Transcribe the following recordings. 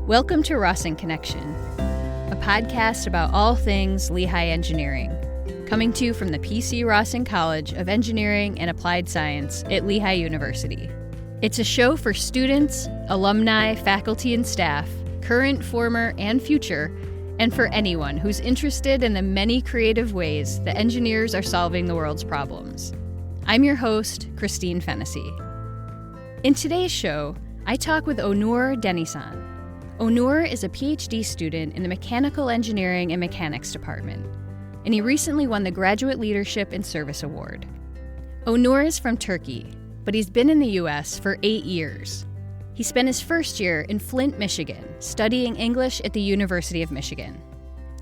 Welcome to Rossin Connection, a podcast about all things Lehigh engineering, coming to you from the P.C. Rossin College of Engineering and Applied Science at Lehigh University. It's a show for students, alumni, faculty, and staff, current, former, and future, and for anyone who's interested in the many creative ways that engineers are solving the world's problems. I'm your host, Christine Fennessy. In today's show, I talk with Onur Denizhan. Onur is a PhD student in the Mechanical Engineering and Mechanics Department, and he recently won the Graduate Leadership and Service Award. Onur is from Turkey, but he's been in the U.S. for 8 years. He spent his first year in Flint, Michigan, studying English at the University of Michigan.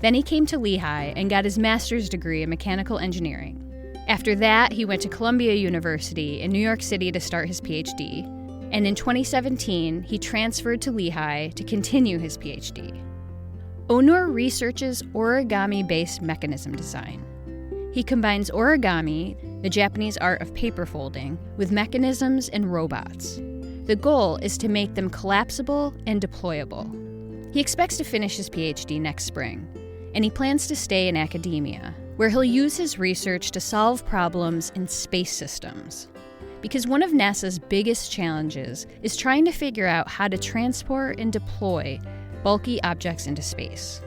Then he came to Lehigh and got his master's degree in mechanical engineering. After that, he went to Columbia University in New York City to start his PhD, and in 2017, he transferred to Lehigh to continue his PhD. Onur researches origami-based mechanism design. He combines origami, the Japanese art of paper folding, with mechanisms and robots. The goal is to make them collapsible and deployable. He expects to finish his PhD next spring, and he plans to stay in academia, where he'll use his research to solve problems in space systems. Because one of NASA's biggest challenges is trying to figure out how to transport and deploy bulky objects into space.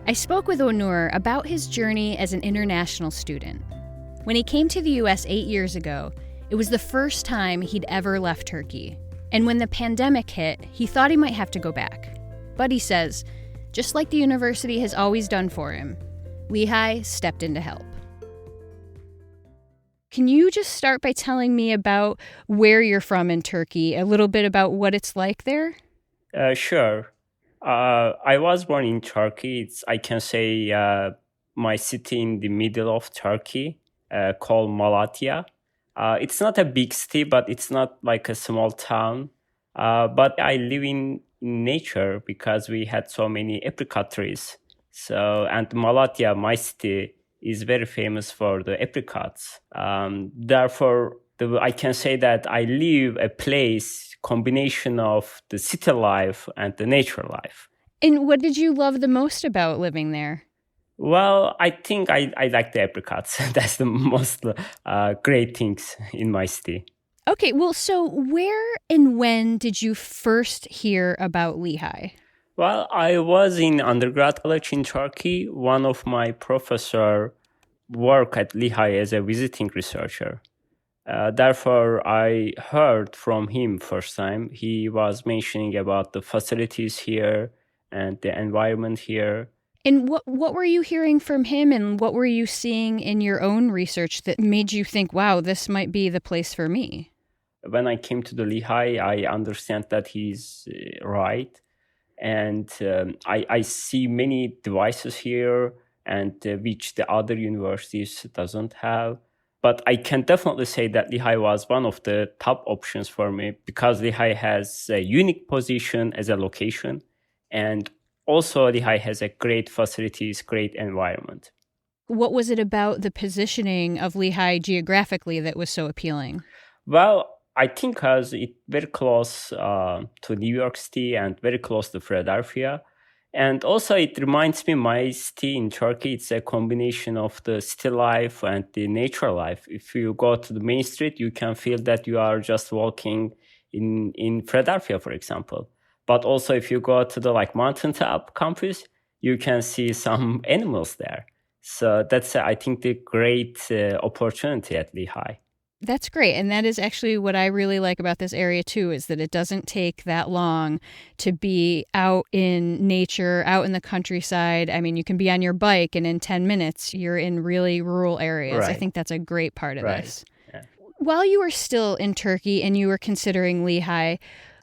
I spoke with Onur about his journey as an international student. When he came to the US 8 years ago, it was the first time he'd ever left Turkey. And when the pandemic hit, he thought he might have to go back. But he says, just like the university has always done for him, Lehigh stepped in to help. Can you just start by telling me about where you're from in Turkey, a little bit about what it's like there? Sure. I was born in Turkey. I can say my city in the middle of Turkey called Malatya. It's not a big city, but it's not like a small town. But I live in nature because we had so many apricot trees. And Malatya, my city, is very famous for the apricots. Therefore, I can say that I live a place combination of the city life and the nature life. And what did you love the most about living there? Well, I think I like the apricots. That's the most great things in my city. Okay, well, so where and when did you first hear about Lehigh? Well, I was in undergrad college in Turkey. One of my professors worked at Lehigh as a visiting researcher. Therefore, I heard from him first time. He was mentioning about the facilities here and the environment here. And what were you hearing from him, and what were you seeing in your own research that made you think, wow, this might be the place for me? When I came to the Lehigh, I understand that he's right. And I see many devices here and which the other universities doesn't have. But I can definitely say that Lehigh was one of the top options for me because Lehigh has a unique position as a location. And also Lehigh has a great facilities, great environment. What was it about the positioning of Lehigh geographically that was so appealing? Well, I think because it's very close to New York City and very close to Philadelphia. And also it reminds me my city in Turkey, it's a combination of the city life and the nature life. If you go to the main street, you can feel that you are just walking in Philadelphia, for example. But also if you go to the mountaintop campus, you can see some animals there. So that's, I think, the great opportunity at Lehigh. That's great. And that is actually what I really like about this area, too, is that it doesn't take that long to be out in nature, out in the countryside. I mean, you can be on your bike and in 10 minutes, you're in really rural areas. Right. I think that's a great part of Right. this. Yeah. While you were still in Turkey and you were considering Lehigh,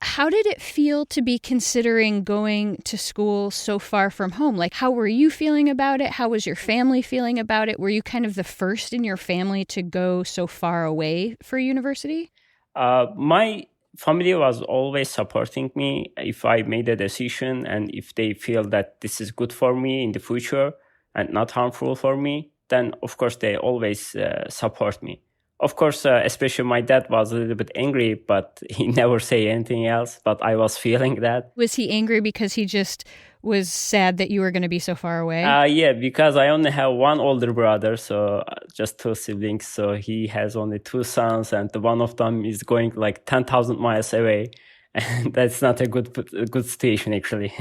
how did it feel to be considering going to school so far from home? How were you feeling about it? How was your family feeling about it? Were you kind of the first in your family to go so far away for university? My family was always supporting me if I made a decision and if they feel that this is good for me in the future and not harmful for me, then of course they always support me. Of course, especially my dad was a little bit angry, but he never say anything else. But I was feeling that. Was he angry because he just was sad that you were going to be so far away? Yeah, because I only have one older brother, so just two siblings. So he has only two sons, and one of them is going like 10,000 miles away. And that's not a good situation, actually.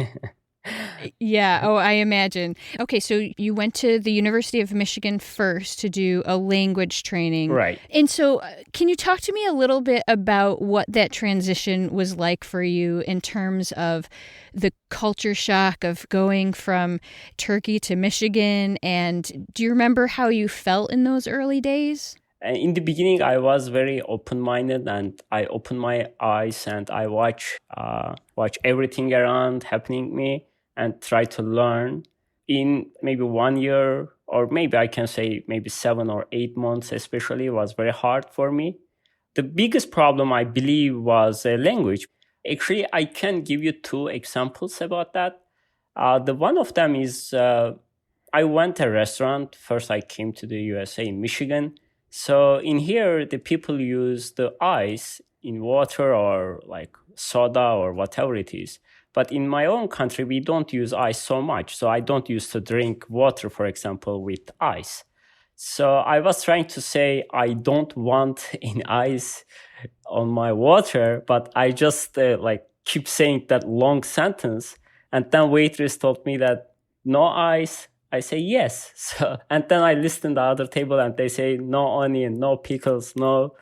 Yeah. Oh, I imagine. Okay, so you went to the University of Michigan first to do a language training. Right. And so can you talk to me a little bit about what that transition was like for you in terms of the culture shock of going from Turkey to Michigan? And do you remember how you felt in those early days? In the beginning, I was very open-minded, and I opened my eyes and I watch everything around happening me and try to learn. In maybe 1 year, or maybe I can say maybe 7 or 8 months, especially, was very hard for me. The biggest problem, I believe, was language. Actually, I can give you two examples about that. The one of them is I went to a restaurant. First, I came to the USA in Michigan. So in here, the people use the ice in water or like soda or whatever it is. But in my own country, we don't use ice so much. So I don't used to drink water, for example, with ice. So I was trying to say I don't want any ice on my water, but I just like keep saying that long sentence. And then waitress told me that no ice. I say yes. So, and then I listen the other table and they say no onion, no pickles, no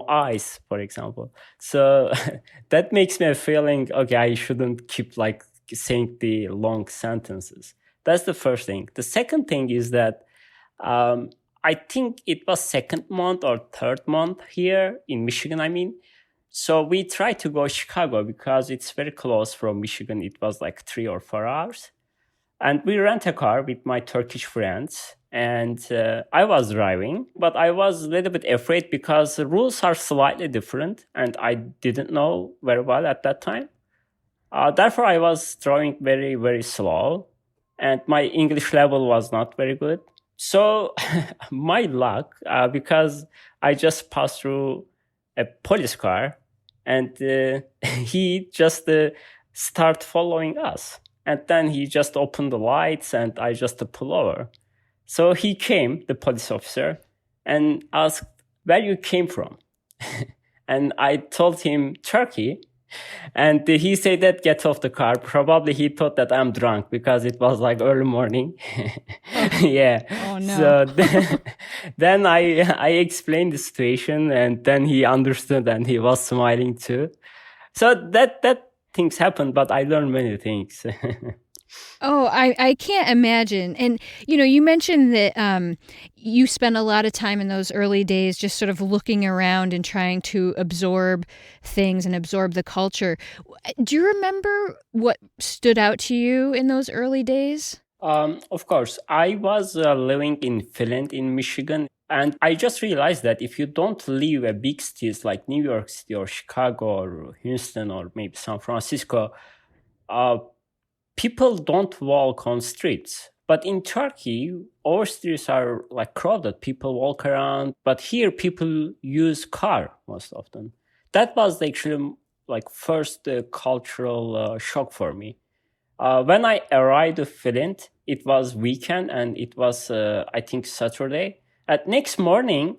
ice, for example. So that makes me feeling, okay, I shouldn't keep like saying the long sentences. That's the first thing. The second thing is that I think it was second month or third month here in Michigan, I mean. So we tried to go Chicago because it's very close from Michigan. It was like 3 or 4 hours. And we rent a car with my Turkish friends. And I was driving, but I was a little bit afraid because the rules are slightly different. And I didn't know very well at that time. Therefore, I was driving very, very slow. And my English level was not very good. So my luck, because I just passed through a police car. And he just started following us. And then he just opened the lights and I just pull over. So he came, the police officer, and asked where you came from. And I told him Turkey. And he said that get off the car. Probably he thought that I'm drunk because it was like early morning. Yeah. Oh, no. So then I explained the situation and then he understood and he was smiling too. So that things happen, but I learned many things. Oh, I can't imagine. And, you mentioned that you spent a lot of time in those early days just sort of looking around and trying to absorb things and absorb the culture. Do you remember what stood out to you in those early days? Of course, I was living in Flint in Michigan. And I just realized that if you don't leave a big cities like New York City or Chicago or Houston or maybe San Francisco, people don't walk on streets. But in Turkey, our streets are like crowded. People walk around. But here, people use car most often. That was actually like first cultural shock for me. When I arrived to Flint, it was weekend and it was, I think, Saturday. At next morning,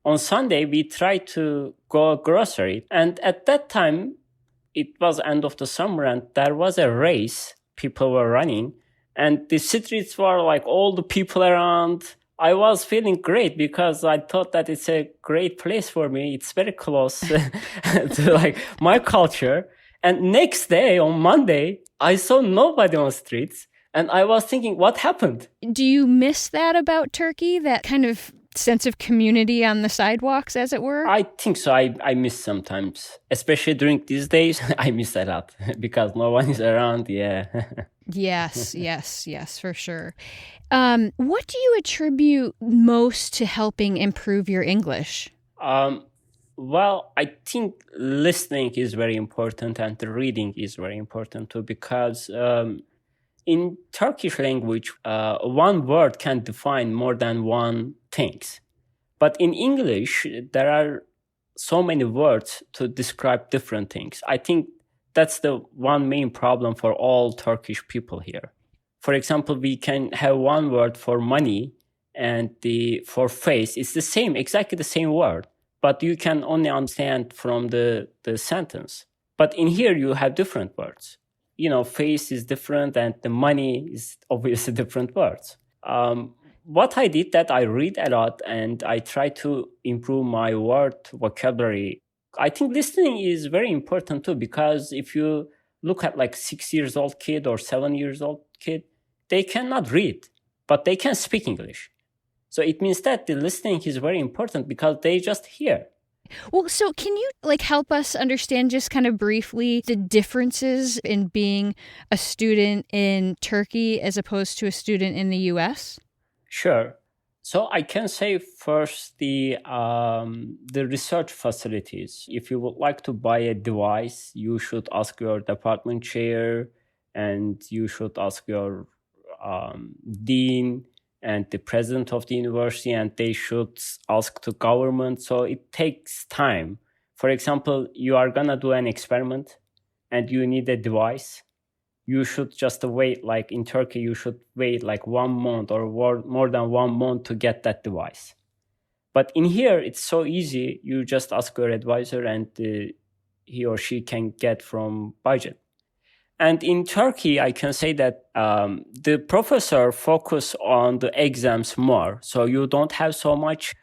on Sunday, we tried to go grocery. And at that time, it was end of the summer and there was a race. People were running and the streets were like all the people around. I was feeling great because I thought that it's a great place for me. It's very close to like my culture. And next day on Monday, I saw nobody on the streets. And I was thinking, what happened? Do you miss that about Turkey, that kind of sense of community on the sidewalks, as it were? I think so. I miss sometimes, especially during these days. I miss a lot because no one is around. Yeah. Yes, for sure. What do you attribute most to helping improve your English? Well, I think listening is very important and the reading is very important too because in Turkish language, one word can define more than one things. But in English, there are so many words to describe different things. I think that's the one main problem for all Turkish people here. For example, we can have one word for money, and for face, it's the same, exactly the same word, but you can only understand from the sentence. But in here, you have different words. Face is different, and the money is obviously different words. What I did that I read a lot and I try to improve my word vocabulary. I think listening is very important too, because if you look at like 6 years old kid or 7 years old kid, they cannot read, but they can speak English. So it means that the listening is very important because they just hear. Well, so can you help us understand just kind of briefly the differences in being a student in Turkey as opposed to a student in the US? Sure. So I can say first the research facilities. If you would like to buy a device, you should ask your department chair, and you should ask your dean and the president of the university, and they should ask the government. So it takes time. For example, you are gonna do an experiment and you need a device. You should just wait, like in Turkey, you should wait like 1 month or more than 1 month to get that device. But in here, it's so easy. You just ask your advisor and he or she can get from budget. And in Turkey, I can say that the professor focus on the exams more. So you don't have so much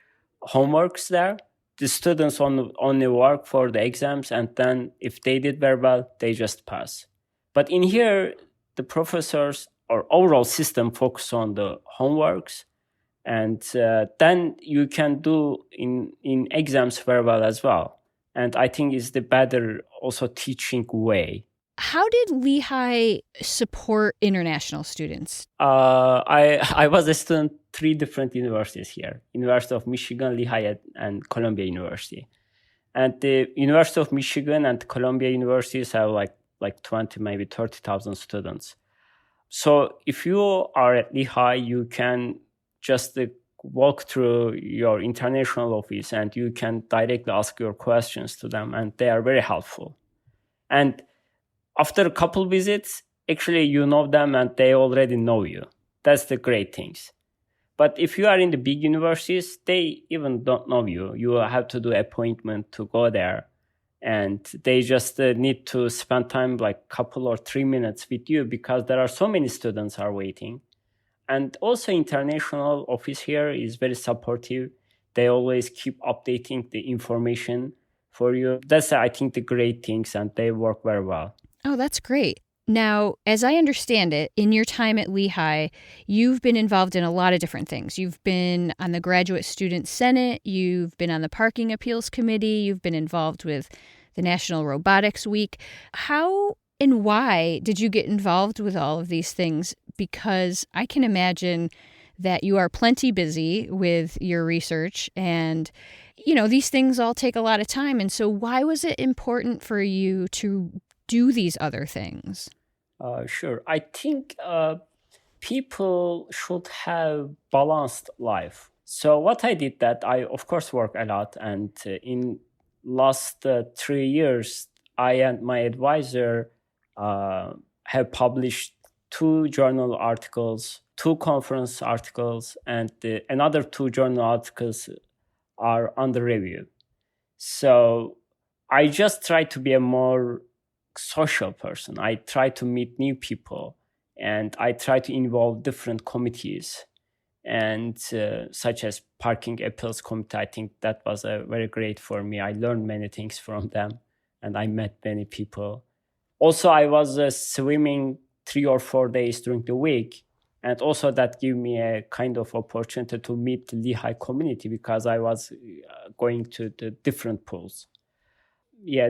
homeworks there. The students only work for the exams, and then if they did very well, they just pass. But in here, the professors or overall system focus on the homeworks, and then you can do in exams very well as well. And I think it's the better also teaching way. How did Lehigh support international students? I was a student 3 different universities here: University of Michigan, Lehigh, and Columbia University. And the University of Michigan and Columbia universities have like 20, maybe 30,000 students. So if you are at Lehigh, you can just walk through your international office and you can directly ask your questions to them, and they are very helpful. And after a couple visits, actually you know them and they already know you. That's the great things. But if you are in the big universities, they even don't know you. You have to do appointment to go there. And they just need to spend time like couple or 3 minutes with you because there are so many students are waiting. And also international office here is very supportive. They always keep updating the information for you. That's, I think, the great things, and they work very well. Oh, that's great. Now, as I understand it, in your time at Lehigh, you've been involved in a lot of different things. You've been on the Graduate Student Senate, you've been on the Parking Appeals Committee, you've been involved with the National Robotics Week. How and why did you get involved with all of these things? Because I can imagine that you are plenty busy with your research, and these things all take a lot of time. And so why was it important for you to do these other things? Sure. I think people should have balanced life. So what I did that I, of course, work a lot. And in last 3 years, I and my advisor have published 2 journal articles, 2 conference articles, and another 2 journal articles are under review. So I just try to be a more social person. I try to meet new people, and I try to involve different committees, and such as Parking Appeals Committee. I think that was very great for me. I learned many things from them, and I met many people. Also, I was swimming 3 or 4 days during the week, and also that gave me a kind of opportunity to meet the Lehigh community because I was going to the different pools. Yeah,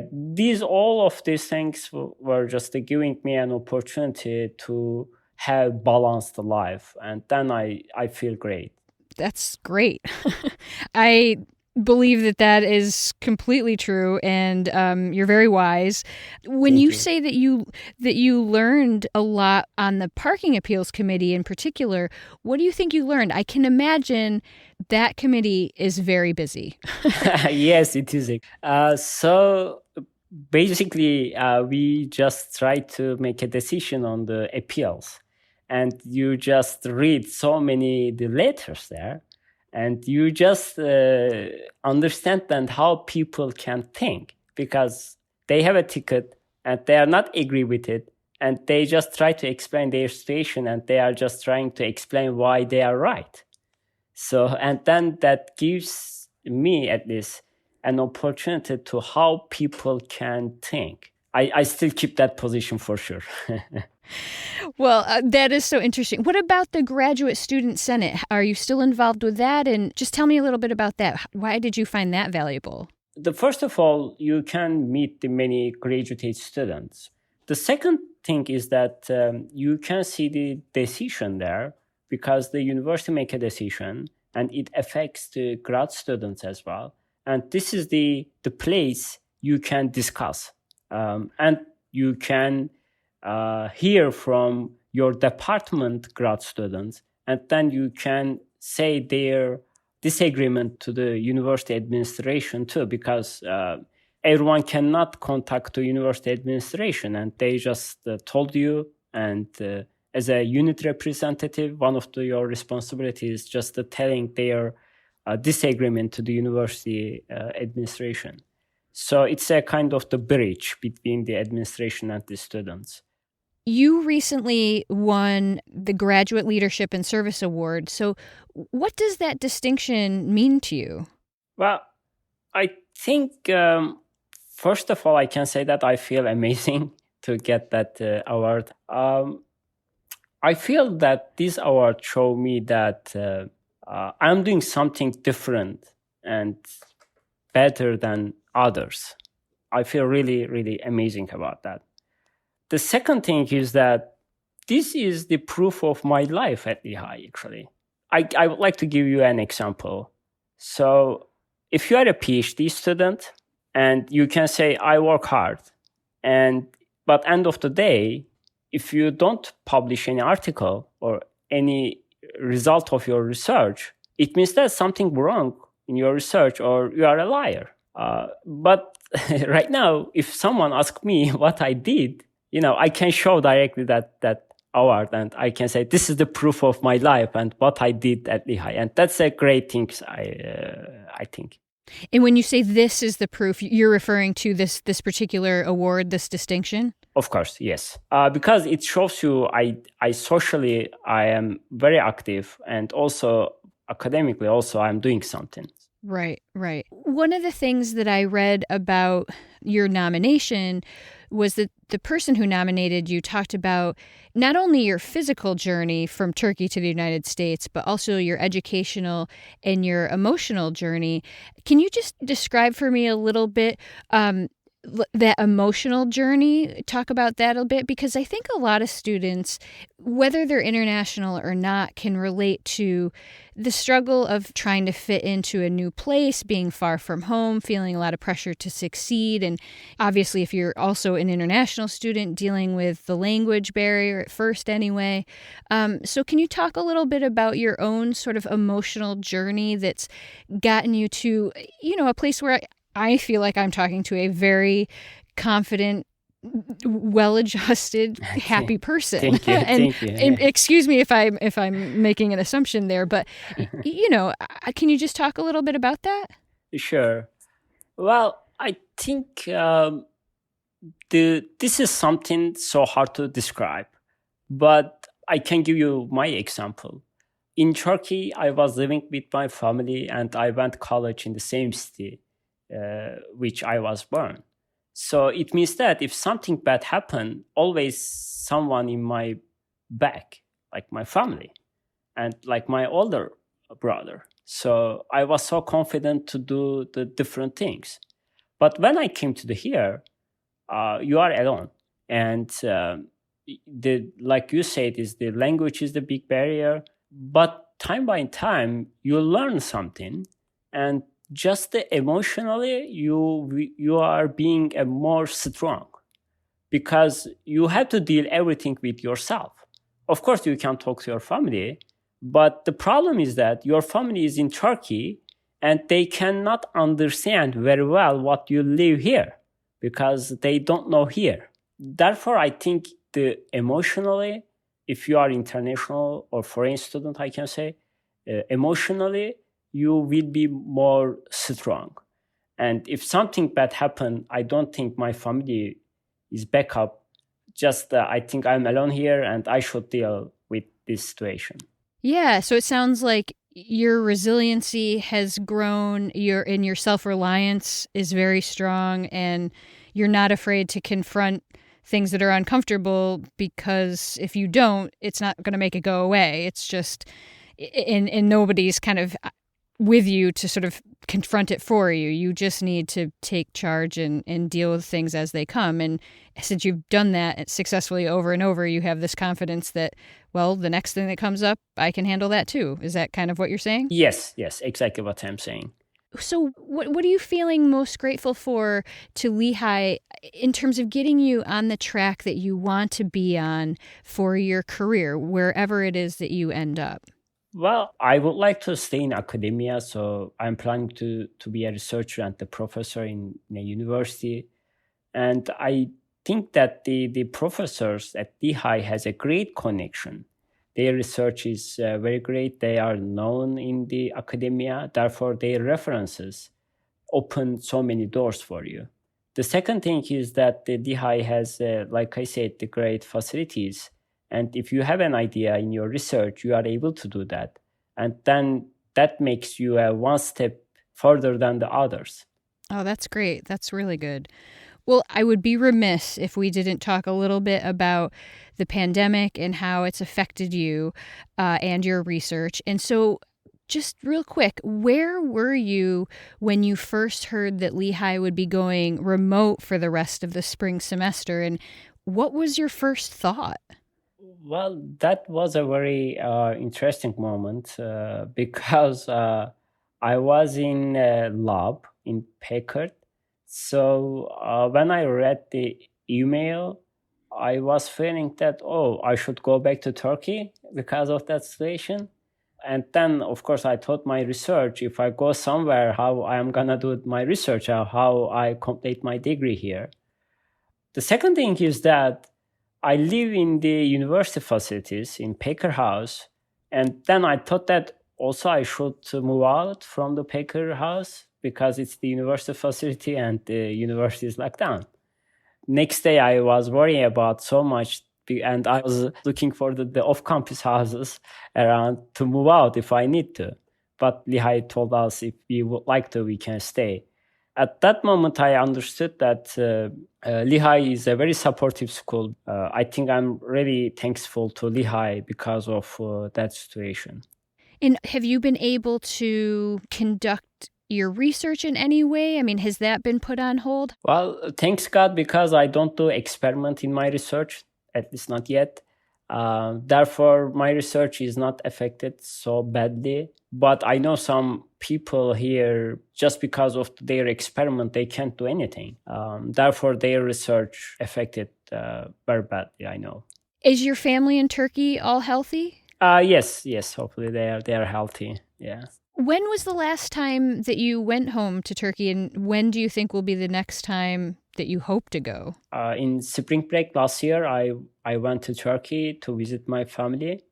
all of these things were just giving me an opportunity to have balanced life, and then I feel great. That's great. I believe that that is completely true, and you're very wise. When Thank you you. say that you learned a lot on the parking appeals committee in particular, what do you think you learned? I can imagine that committee is very busy. Yes, it is. So basically, we just try to make a decision on the appeals, and you just read so many the letters there, and you just understand then how people can think, because they have a ticket and they are not agree with it, and they just try to explain their situation, and they are just trying to explain why they are right. So, and then that gives me at least an opportunity to how people can think. I still keep that position for sure. Well, that is so interesting. What about the Graduate Student Senate? Are you still involved with that? And just tell me a little bit about that. Why did you find that valuable? First of all, you can meet the many graduate students. The second thing is that you can see the decision there, because the university make a decision and it affects the grad students as well. And this is the place you can discuss, and you can hear from your department grad students, and then you can say their disagreement to the university administration too, because everyone cannot contact the university administration, and they just told you, and as a unit representative, one of your responsibilities is just telling their disagreement to the university administration. So it's a kind of the bridge between the administration and the students. You recently won the Graduate Leadership and Service Award. So what does that distinction mean to you? Well, I think, first of all, I can say that I feel amazing to get that award. I feel that this award showed me that I'm doing something different and better than others. I feel really, really amazing about that. The second thing is that this is the proof of my life at Lehigh, actually. I would like to give you an example. So if you are a PhD student and you can say, I work hard, but end of the day, if you don't publish any article or any result of your research, it means there's something wrong in your research or you are a liar. But right now, if someone asks me what I did, I can show directly that award, and I can say, this is the proof of my life and what I did at Lehigh. And that's a great thing, I think. And when you say this is the proof, you're referring to this particular award, this distinction? Of course, yes. Because it shows you I socially, I am very active, and also academically also I'm doing something. Right, right. One of the things that I read about your nomination was that the person who nominated you talked about not only your physical journey from Turkey to the United States, but also your educational and your emotional journey. Can you just describe for me a little bit that emotional journey? Talk about that a bit, because I think a lot of students, whether they're international or not, can relate to the struggle of trying to fit into a new place, being far from home, feeling a lot of pressure to succeed. And obviously, if you're also an international student, dealing with the language barrier at first anyway. So can you talk a little bit about your own sort of emotional journey that's gotten you to, a place where I feel like I'm talking to a very confident, well-adjusted, happy person. Thank you. Thank you. And excuse me if I'm making an assumption there, but can you just talk a little bit about that? Sure. Well, I think this is something so hard to describe, but I can give you my example. In Turkey, I was living with my family, and I went to college in the same city which I was born. So it means that if something bad happened, always someone in my back, like my family and like my older brother. So I was so confident to do the different things. But when I came to here, you are alone. And like you said, is the language is the big barrier. But time by time, you learn something, and just emotionally you are being more strong, because you have to deal everything with yourself. Of course, you can talk to your family, but the problem is that your family is in Turkey and they cannot understand very well what you live here because they don't know here. Therefore, I think the emotionally, if you are international or foreign student, I can say, emotionally, you will be more strong. And if something bad happened, I don't think my family is back up. Just I think I'm alone here and I should deal with this situation. Yeah, so it sounds like your resiliency has grown, your self-reliance is very strong, and you're not afraid to confront things that are uncomfortable, because if you don't, it's not going to make it go away. It's just, and nobody's kind of with you to sort of confront it for you. You just need to take charge and deal with things as they come. And since you've done that successfully over and over, you have this confidence that, well, the next thing that comes up, I can handle that too. Is that kind of what you're saying? Yes, exactly what I'm saying. So what are you feeling most grateful for to Lehigh in terms of getting you on the track that you want to be on for your career, wherever it is that you end up? Well, I would like to stay in academia, so I'm planning to be a researcher and a professor in a university. And I think that the professors at Lehigh has a great connection. Their research is very great. They are known in the academia. Therefore, their references open so many doors for you. The second thing is that the Lehigh has, like I said, the great facilities. And if you have an idea in your research, you are able to do that. And then that makes you one step further than the others. Oh, that's great. That's really good. Well, I would be remiss if we didn't talk a little bit about the pandemic and how it's affected you and your research. And so just real quick, where were you when you first heard that Lehigh would be going remote for the rest of the spring semester? And what was your first thought? Well, that was a very interesting moment because I was in a lab in Packard. So when I read the email, I was feeling that, I should go back to Turkey because of that situation. And then, of course, I thought my research, if I go somewhere, how I am going to do my research, how I complete my degree here. The second thing is that I live in the university facilities in Packer House. And then I thought that also I should move out from the Packer House because it's the university facility and the university is locked down. Next day, I was worrying about so much, and I was looking for the off-campus houses around to move out if I need to. But Lehigh told us if we would like to, we can stay. At that moment, I understood that Lehigh is a very supportive school. I think I'm really thankful to Lehigh because of that situation. And have you been able to conduct your research in any way? I mean, has that been put on hold? Well, thanks God, because I don't do experiment in my research, at least not yet. Therefore, my research is not affected so badly. But I know some people here, just because of their experiment, they can't do anything. Therefore, their research affected very badly, I know. Is your family in Turkey all healthy? Yes. Hopefully they are healthy. Yeah. When was the last time that you went home to Turkey, and when do you think will be the next time that you hope to go? In spring break last year, I went to Turkey to visit my family.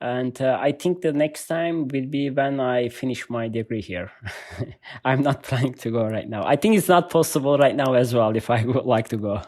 And I think the next time will be when I finish my degree here. I'm not planning to go right now. I think it's not possible right now as well if I would like to go.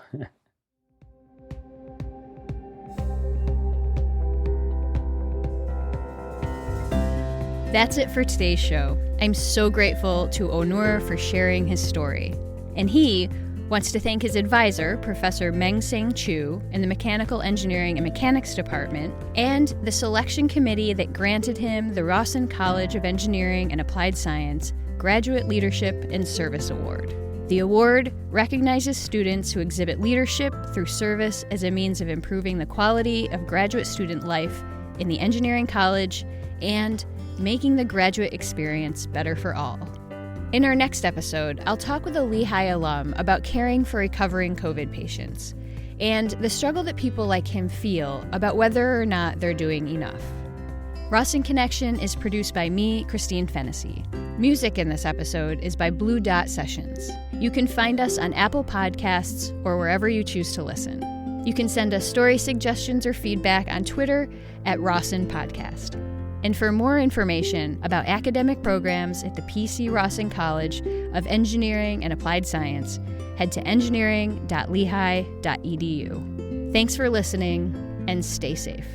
That's it for today's show. I'm so grateful to Onur for sharing his story. And he wants to thank his advisor, Professor Meng-Sang Chu, in the Mechanical Engineering and Mechanics Department, and the selection committee that granted him the Rawson College of Engineering and Applied Science Graduate Leadership and Service Award. The award recognizes students who exhibit leadership through service as a means of improving the quality of graduate student life in the engineering college and making the graduate experience better for all. In our next episode, I'll talk with a Lehigh alum about caring for recovering COVID patients and the struggle that people like him feel about whether or not they're doing enough. Rawson Connection is produced by me, Christine Fennessy. Music in this episode is by Blue Dot Sessions. You can find us on Apple Podcasts or wherever you choose to listen. You can send us story suggestions or feedback on Twitter at Rawson Podcast. And for more information about academic programs at the PC Rawson College of Engineering and Applied Science, head to engineering.lehigh.edu. Thanks for listening, and stay safe.